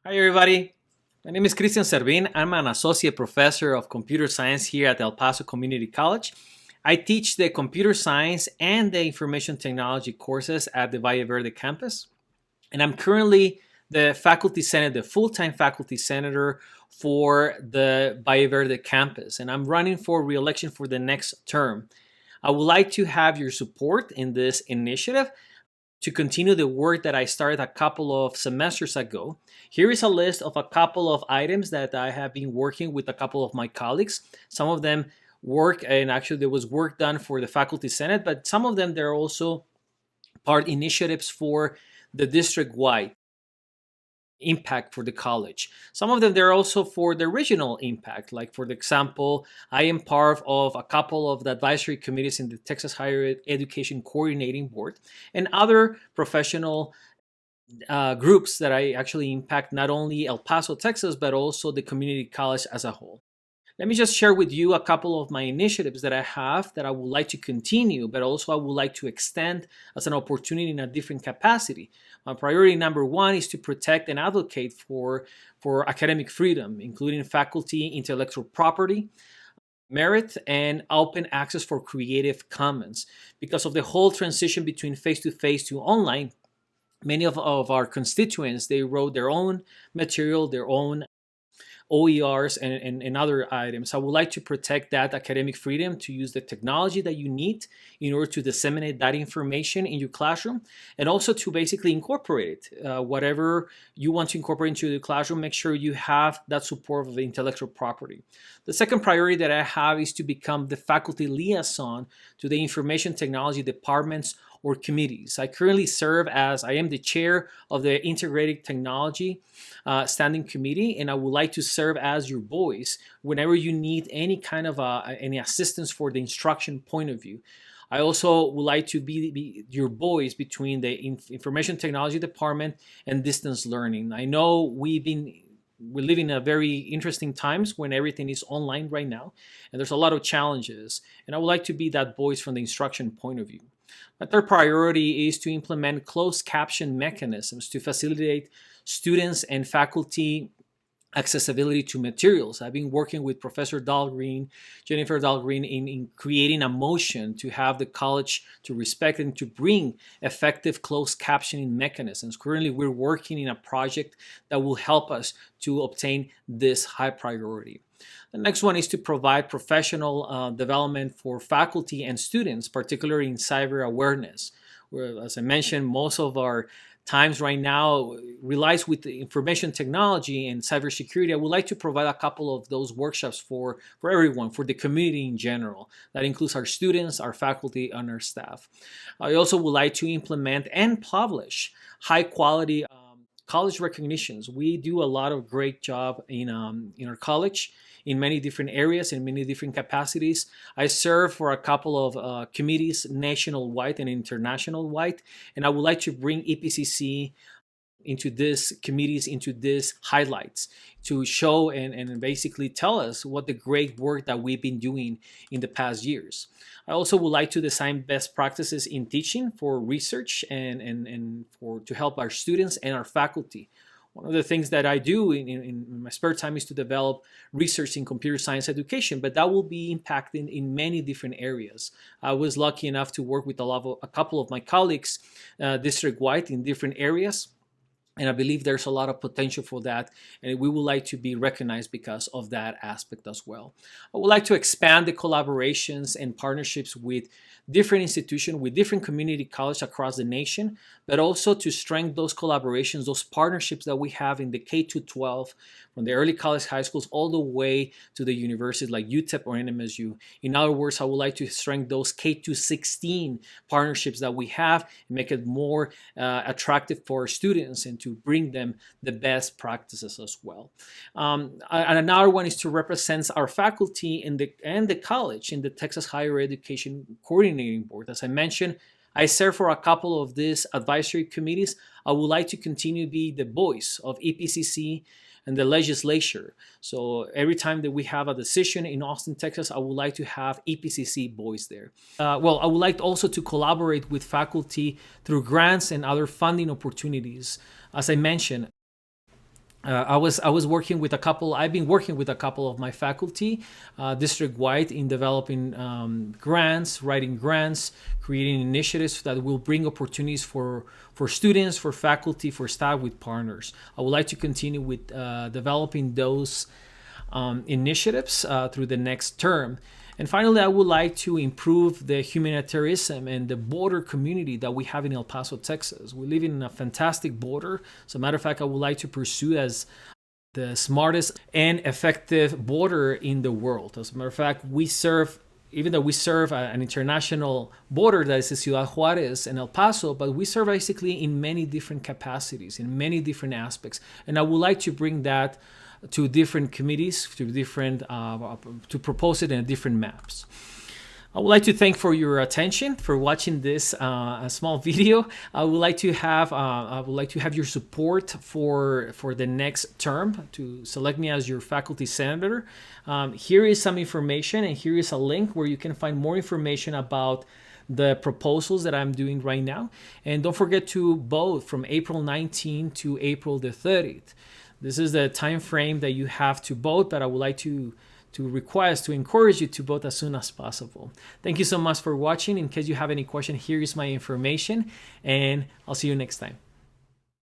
Hi, everybody. My name is Christian Servín. I'm an associate professor of computer science here at El Paso Community College. I teach the computer science and the information technology courses at the Valle Verde campus. And I'm currently the faculty senator, the full-time faculty senator for the Valle Verde campus. And I'm running for re-election for the next term. I would like to have your support in this initiative to continue the work that I started a couple of semesters ago. Here is a list of a couple of items that I have been working with a couple of my colleagues. Some of them work, and actually there was work done for the faculty senate, but some of them they're also part initiatives for the district wide impact for the college. Some of them they're also for the regional impact. Like for example, I am part of a couple of the advisory committees in the Texas Higher Education Coordinating Board and other professional groups that I actually impact not only El Paso, Texas, but also the community college as a whole. Let me just share with you a couple of my initiatives that I have that I would like to continue, but also I would like to extend as an opportunity in a different capacity. My priority number one is to protect and advocate for academic freedom, including faculty intellectual property, merit, and open access for Creative Commons. Because of the whole transition between face to online, many of our constituents, they wrote their own material, their own OERs and other items. I would like to protect that academic freedom to use the technology that you need in order to disseminate that information in your classroom and also to basically incorporate it. Whatever you want to incorporate into the classroom, make sure you have that support of the intellectual property. The second priority that I have is to become the faculty liaison to the information technology departments or committees. I currently serve as I am the chair of the Integrated Technology Standing Committee, and I would like to serve as your voice whenever you need any kind of any assistance for the instruction point of view. I also would like to be your voice between the information technology department and distance learning. I know we're living in a very interesting times when everything is online right now, and there's a lot of challenges. And I would like to be that voice from the instruction point of view. My third priority is to implement closed caption mechanisms to facilitate students and faculty accessibility to materials. I've been working with Professor Dahlgren, Jennifer Dahlgren, in creating a motion to have the college to respect and to bring effective closed captioning mechanisms. Currently, we're working in a project that will help us to obtain this high priority. The next one is to provide professional development for faculty and students, particularly in cyber awareness. Where, as I mentioned, most of our times right now relies with the information technology and cybersecurity. I would like to provide a couple of those workshops for everyone, for the community in general. That includes our students, our faculty, and our staff. I also would like to implement and publish high quality college recognitions. We do a lot of great job in our college in many different areas, in many different capacities. I serve for a couple of committees, national wide and international wide, and I would like to bring EPCC into these committees, into these highlights to show and basically tell us what the great work that we've been doing in the past years. I also would like to design best practices in teaching for research and for to help our students and our faculty. One of the things that I do in my spare time is to develop research in computer science education, but that will be impacting in many different areas. I was lucky enough to work with a couple of my colleagues district-wide in different areas. And I believe there's a lot of potential for that. And we would like to be recognized because of that aspect as well. I would like to expand the collaborations and partnerships with different institutions, with different community colleges across the nation, but also to strengthen those collaborations, those partnerships that we have in the K to 12, from the early college high schools all the way to the universities like UTEP or NMSU. In other words, I would like to strengthen those K to 16 partnerships that we have and make it more attractive for our students and to bring them the best practices as well. And another one is to represent our faculty and the college in the Texas Higher Education Coordinating Board. As I mentioned, I serve for a couple of these advisory committees. I would like to continue to be the voice of EPCC and the legislature. So every time that we have a decision in Austin, Texas, I would like to have EPCC voice there. I would like also to collaborate with faculty through grants and other funding opportunities. As I mentioned, I was working with a couple. I've been working with a couple of my faculty district wide in developing grants, writing grants, creating initiatives that will bring opportunities for students, for faculty, for staff with partners. I would like to continue with developing those initiatives through the next term. And finally, I would like to improve the humanitarianism and the border community that we have in El Paso, Texas. We live in a fantastic border. As a matter of fact, I would like to pursue as the smartest and effective border in the world. As a matter of fact, even though we serve an international border that is Ciudad Juarez and El Paso, but we serve basically in many different capacities, in many different aspects. And I would like to bring that to different committees, to propose it in different maps. I would like to thank for your attention for watching this small video. I would like to have your support for the next term to select me as your faculty senator. Here is some information, and here is a link where you can find more information about the proposals that I'm doing right now. And don't forget to vote from April 19 to April the 30th. This is the time frame that you have to vote, but I would like to encourage you to vote as soon as possible. Thank you so much for watching. In case you have any question, here is my information, and I'll see you next time.